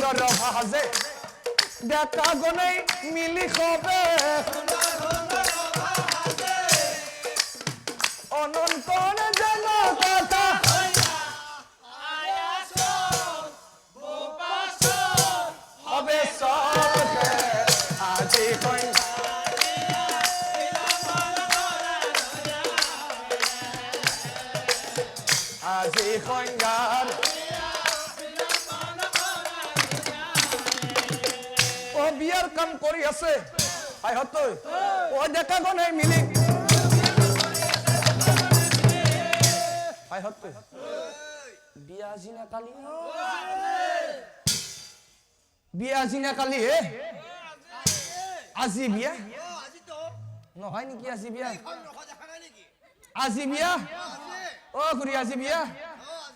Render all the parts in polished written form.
সুন্দর ভাজে দেখা গনেই মিলি হবে অনন্তর যেন কথা হবে সবে আজি কই আজি কইঙ্গার ও বিয়ার কাম করি আছে আই হতো ও দেখা গনে মিলি আই হতো বিয়া জিনা কালি বিয়া জিনা কালি হে আজি বিয়া নহয় নেকি আজি বিয়া আজি বিয়া ও খুৰী আজি বিয়া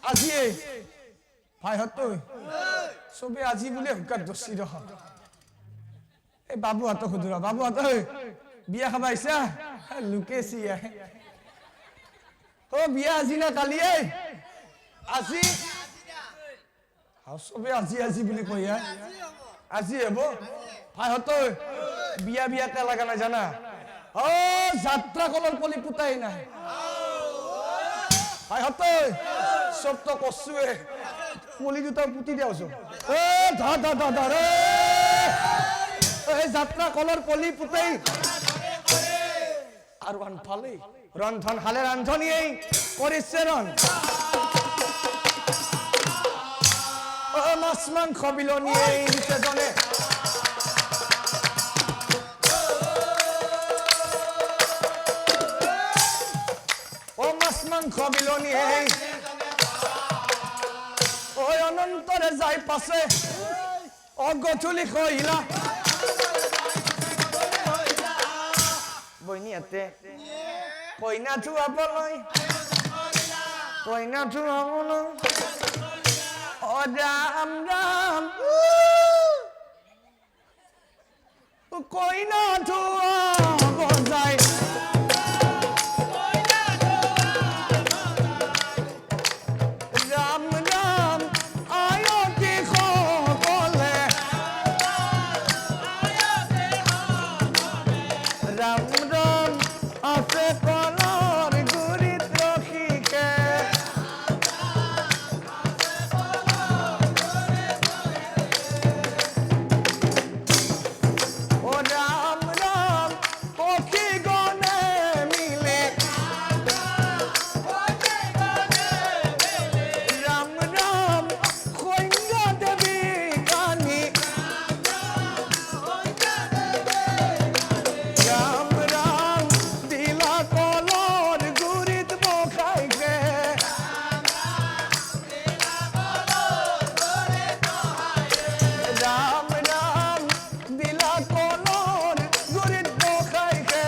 আজি ভাই হতো সবে আজি বলে হুকার দোষী রহ এই বাবু হাত খুদুরা বাবু হাত বিয়া খাবা আইসা লুকেছি ও বিয়া আজি না কালি আজি সবে আজি আজি বুলি কই আজি হব ভাই হতো বিয়া বিয়া তে লাগা না জানা ও যাত্রা কলর পলি পুতাই না ভাই হতো সব তো কসুয়ে পলি দুটা পুতি দিয়াছো এ ধা ধা ধা ধা রে এই যাত্রা কলর পলি পুতাই আর ওয়ান ফালে রন্ধন হালে রান্ধনি এই করিছে রন ও মাছ মাংস বিলনি এই দিতে জনে ও মাছ মাংস বিলনি এই ওই অনন্তরে যাই পাশে ও গছুলি কইলা বইনিয়াতে কইনা চুয়া বলই কইনা চুয়া বলই ও রাম রাম কইনা চুয়া বজাই রাম রাম আয়তি বলে রাম রাম আছে কলর গুরিত রখিকে ও রাম রাম পক্ষী গনে মিলে রাম রাম কইঙ্গা দেবী কানি রাম রাম দিলা কলর গুরিত বখাইকে রাম রাম দিলা কলর গুরিত বখাইকে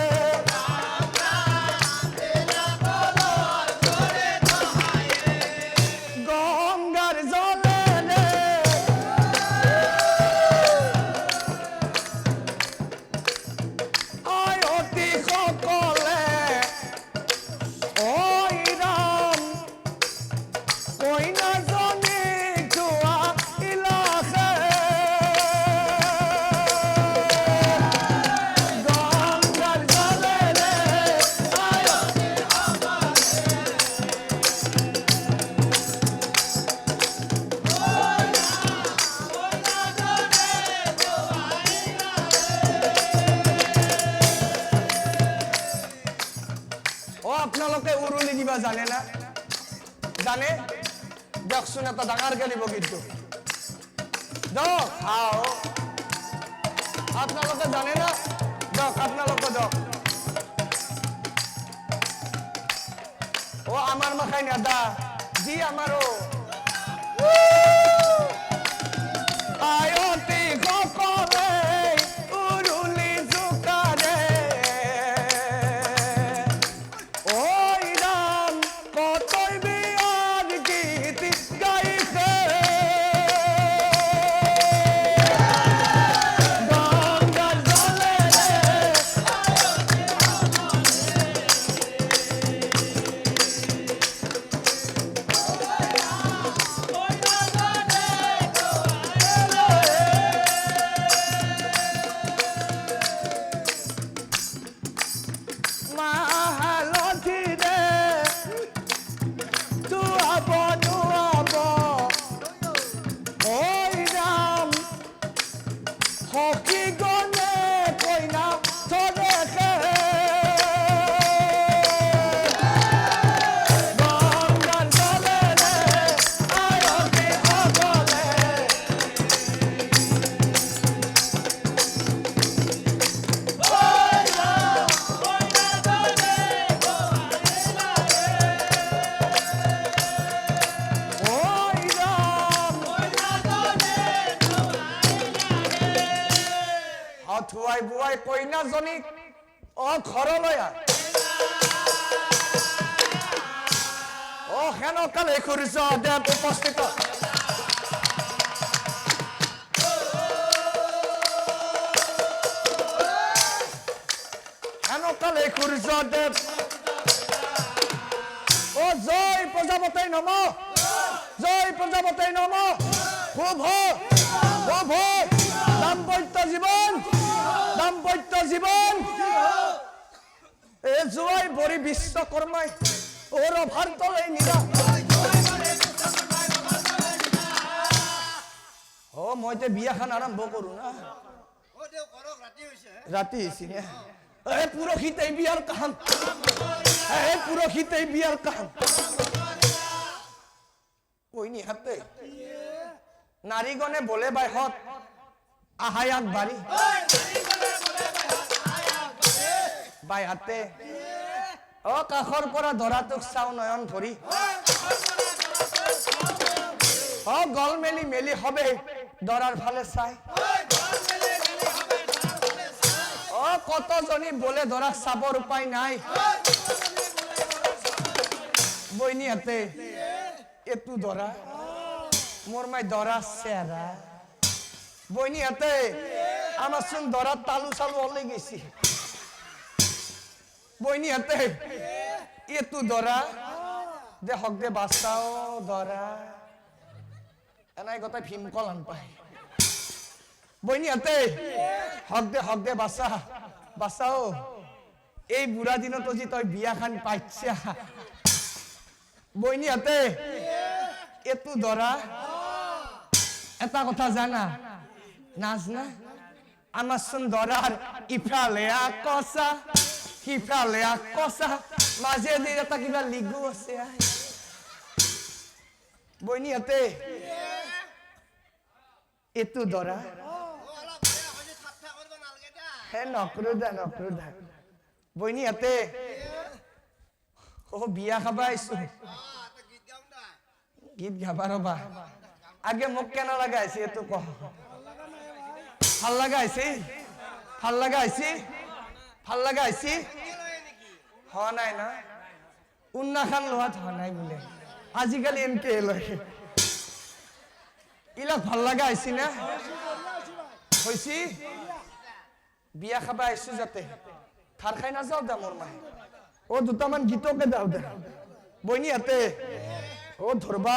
গঙ্গার জলে রে আয়তি সকলে ওই রাম কইনা জনি চুয়া ইলাখে গঙ্গার জলে রে আয়তি ও আপনালোকে উৰুলি দিবা জানে না জানে দেখছোন এটা ডাঙৰ গেলিব কিন্তু দক আও আপনালোকে জানে না দক আপনালোকে দক ও আমার মাখাই না দা জি আমারও আয়তি সকলে উৰুলি জোকাৰে ওই ৰাম কতই বিয়াৰ গীত গাইছে গঙ্গাৰ জলে ৰে ধুৱাই বুৱাই কইনাজনীক ঘৰলৈ সেনকালে সূৰ্যদেৱ উপস্থিত সেনকালে সূৰ্যদেৱ জয় প্ৰজাপতি নম জয় প্ৰজাপতি নম শুভ শুভ দাম্পত্য জীবন এই জুৱাই বৰি বিশ্বকৰ্মাই ভাৰতলৈ নিৰা মই এতিয়া বিয়াখন আৰম্ভ কৰো না ৰাতি হৈছে পুৰহিতে বিয়াৰ কাম পুৰহিতে বিয়াৰ কাম কইনি হাতে নাৰীগণে বলে বাইহত আহাই আগবাঢ়ি বাই হাতে কাষৰ পৰা দৰাটোক চাও নয়ন ভৰি গল মেলি মেলি হবে দৰাৰ ফালে চাই কতজনী বলে দৰাক চাবৰ উপায় নাই বইনিহাতে এটু দৰা মোর মাই দরা চেহারা বইনিহাতে আমার চোন দরা তালু চালু হলে গেছি বইনিহাতে এটু দরা দে হক দে বাঁচাও দরা এনাই গোটাই ভীমকল আন পায় বইনিহাতে হক দে বাঁচাও এই বুঢ়া দিনত যে তই বিয়াখান পাইছা বইনিহাতে এটু দরা এটা কথা জানা নাচ না আমার চোন দরার ইফালে আকসা সিফালে আকসা মাঝে দিয়ে এটা কিবা লিগু আছে বইনিহাতে এটু দরা নকৰো দা বইনিহাতে বিয়া খাবা আহিছো গীত গাবা ৰবা আগে মোক কেনা লাগা আছে এটো কহ ভাল লাগা আছে হ নাই না উন্না খান লোহাত হ নাই বোলে আজিকালি এনকে লয় ইলা ভাল লাগা আছে না হইছি বিয়া খাবা আহিছো যাতে থাৰ খাই নাযাও দা মোৰ মাই দুটামান গীতকে দাও দে বইনিহাতে ধৰবা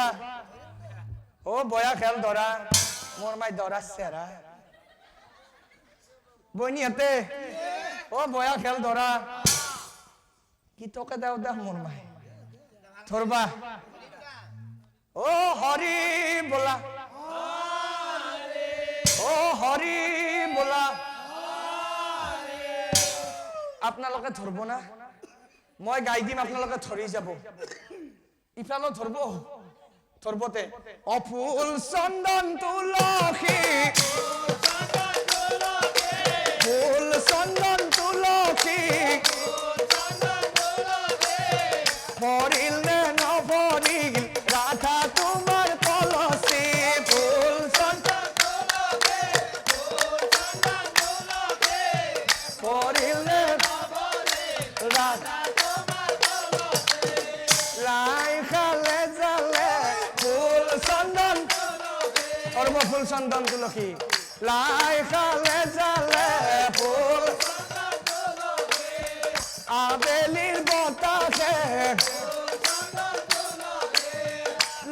বয়া খেল দৰা মোৰ মাই দৰা চেৰা বইনিহাতে বয়া খেল দৰা গীতকে দাও দা মোৰ মাই ধৰবা হৰি বোলা হৰি বোলা আপোনালোকে ধৰব না মই গাই দিম আপোনালোকে ধৰি যাব ইফালো ধৰবতে ফুল চন্দন তুলসী ফুল চন্দন তুলসী ভৰিল নে নভৰিল ৰাধা তোমাৰ কলচী ফুল চন্দন ভৰিল নে ৰাধা লাই খালে জালে ফুল চন্দন ফুল চন্দন তুলসী লাই খালে জালে ফুল আবেলির বতাসে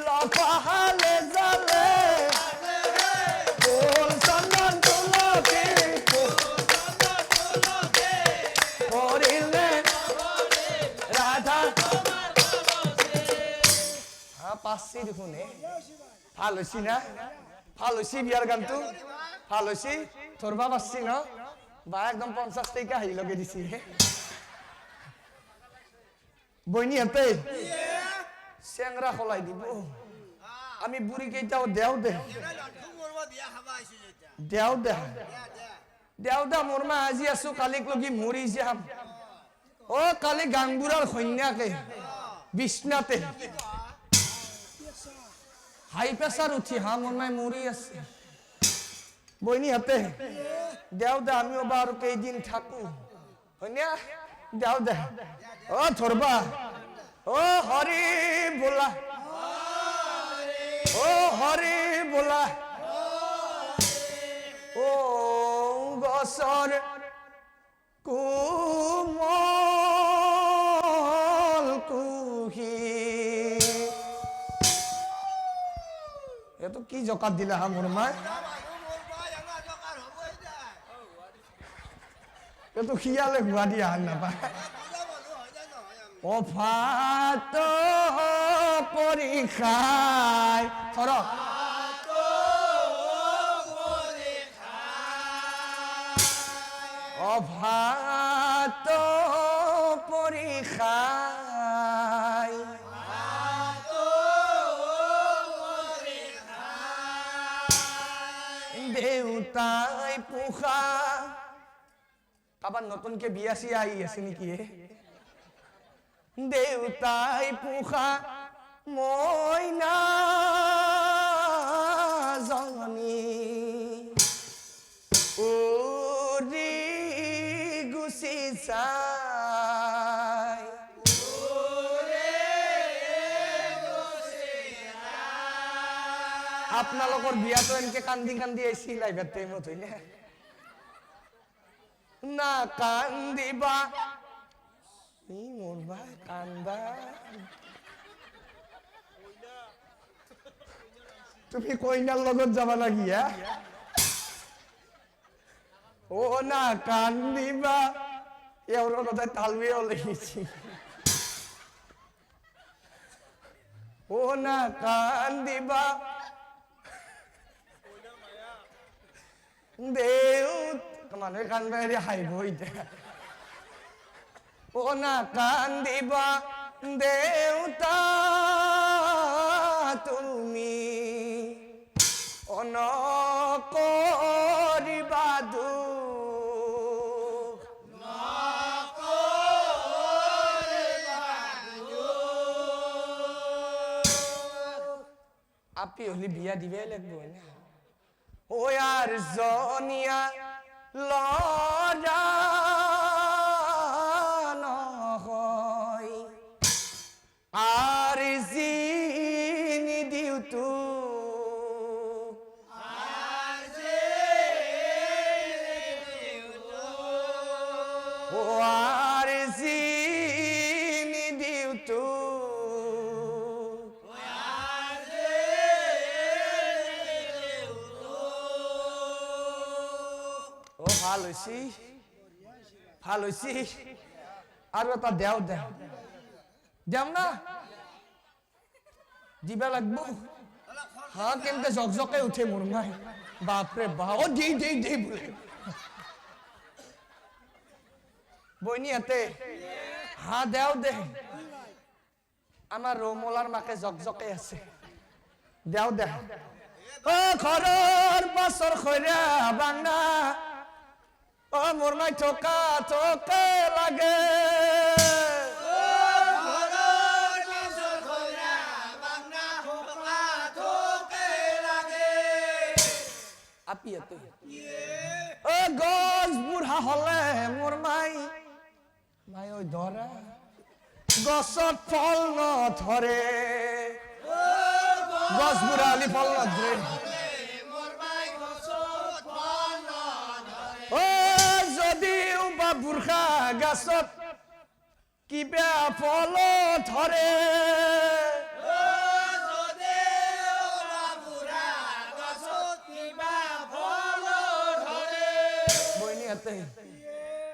লপাহালে জালে ফুল চন্দন তুলসী রাধা পাচ্ছি দেখুন ভাল হয়েছি না ভাল হয়েছি বিয়ার গানটো ভাল হয়েছি ধরবা পাচ্ছি ন বা একদম 50 টাকা হাই লগে দিছি বইনিহাতে চেংরা খলাই দিব আমি বুড়ি কেইটাও দেও দে মোর মা আজি আছো কালিক লগি মরি যাম কালি গাংবুড়ার কন্যাকে বিছনাতে হাই প্রেসার উঠি মোর মাই মরি আছে বইনি হাতে দেও দে আমিও বা আর কেইদিন থাকু হইনা দেও দে ও থরবা ও হরি বলা ও হরি বলা ও গছৰ কোমল কুহি এতো কি জকাত দিলা হা মোৰ মাই এতো খিয়ালে ঘুৱা দিয়া হান নাপায় অফাত পৰীক্ষায় থৰক অফাত পৰীক্ষায় দেউতাই পোষা কাবাৰ নতুনকে বিয়া চিয়া আহি আছে নেকি দেউতাই পোষা মইনা জনী উৰি গুচি যায় আপোনালোকৰ বিয়াটো এনেকে কান্দি কান্দি আহিছিল লাইভৰ টাইমত হয়নে না কান্দিবা মোৰ ভাই কান্দা তুমি কইনাৰ লগত যাবা লাগি ও না কান্দিবা এওঁৰ কথা তালবিও লিখিছি ও না কান্দিবা দেউ মানুহে কান্দা এৰি হাঁহিব এতিয়া ও না কান্দিবা দেউতা তুমি অনকৰিবা দুখ আপি হলি বিয়া দিবে লাগব না ও আৰ জনিয়া লৰা আর জিনি দিও তো ও আর জিনি দিও তো ও ভাল হইছি আর এটা দেও দেও দেও না দিবা লাগবো হা কেমতে জকজকে উঠে মোর মাই বাপরে বাপ ও দি দি দি বলে বইনি হাতে হা দেও দে আমার রোমলার মাকে জকজকে আছে দেও দে ও ঘরের পাশর খৈরা বাংনা ও মোর মাই ঠোকা ঠোকে লাগে ও গছ বুঢ়া হলে মোৰ মাই ঐ ধৰা গছত ফল নধৰে গছ বুঢ়া হলি ফল নধৰে ও যদিও বা বুঢ়া গছত কিবা ফল ধৰে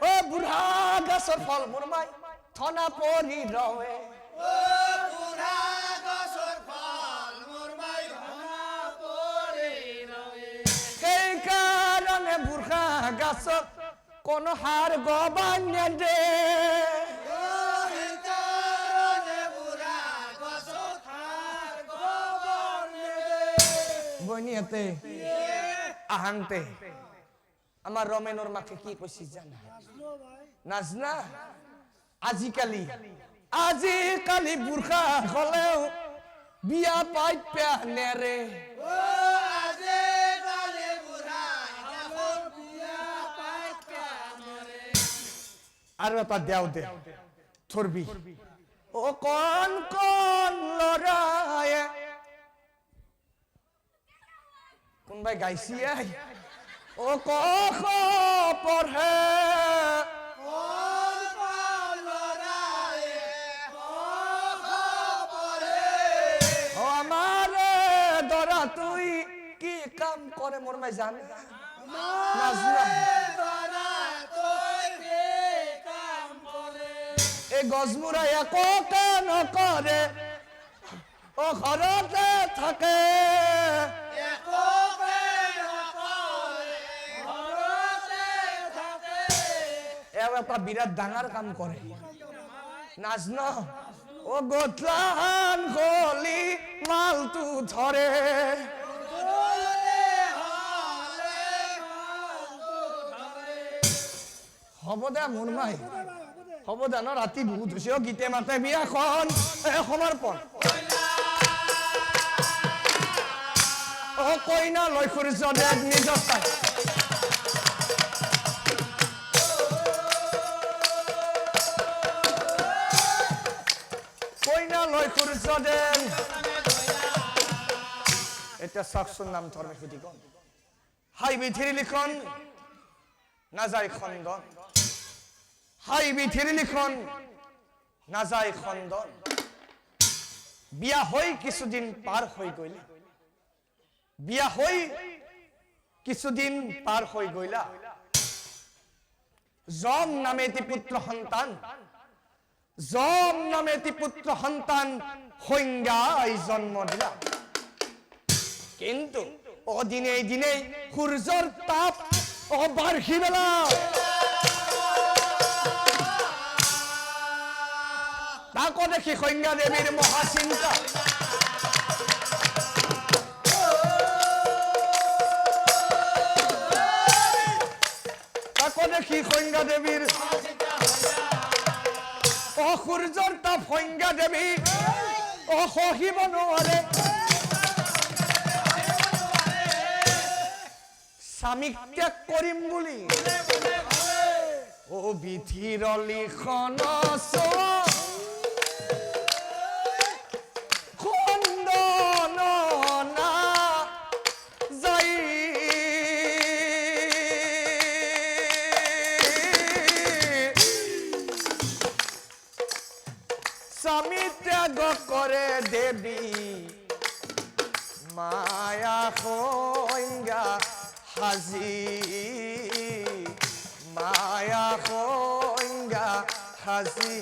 ও বুঢ়া গছৰ ফল মোৰ মাই থনা পৰি ৰৱে সেইকাৰণে বুঢ়া গছত কোনো সাৰ গবান নেদে বইনিয়াতে আহাংতে আমার রমেনর মাকে কি কইছি জানা নাজনা আজিকালি বুঢ়া হলেও বিয়া পাইত পেয়া নেৰে আৰু এটা দেও দে থৰবি ও কোন কোন লৰায়ে কোনবাই গাইছি ও ক খ পঢ়ে ও আমাৰ দৰা তুই কি কাম করে মোর মাই জানে নাজনা এই গজমুরা একো কেন করে ও ঘরতে থাকে একটা বিরাট ডাঙার কাম করে নাজন ও গোতলান গলি মালতু ধরে হব দে মোৰ মাই হব দে ন ৰাতি বহুত হৈছে গীতে মাতে বিয়াখন সমৰ্পণ ও কইনা লৈ ফুৰিছ দে নিজৰ চাই কইনা লৈ ফুৰিছ দে এটা চাকচোন নাম ধৰ্মে সুধি কন হাই বিথিৰি লিখন নাযায় খন্দন হাই বিথিৰি লিখন নাযায় খন্দন বিয়া হৈ কিছুদিন পাৰ হৈ গইলা বিয়া হৈ কিছুদিন পাৰ হৈ গইলা জম নামে এটি পুত্ৰ সন্তান জম নামে এটি পুত্ৰ সন্তান সংজ্ঞাই জন্ম দিলা কিন্তু অদিনে দিনে সূৰ্যৰ তাপ বাঢ়ি বেলা তাকো দেখি সংজ্ঞা দেৱীৰ মহাচিন্তা তাকো দেখি সংজ্ঞা দেৱীৰ সূৰ্যৰ তাপ সংজ্ঞা দেৱী সহিব নোৱাৰে স্বামীক ত্যাগ কৰিম বুলি ও বিধিৰ লিখন খন্দন না যাই স্বামী ত্যাগ কৰে দেৱী মায়া সংজ্ঞা হাজি মায়া সংজ্ঞা হাজি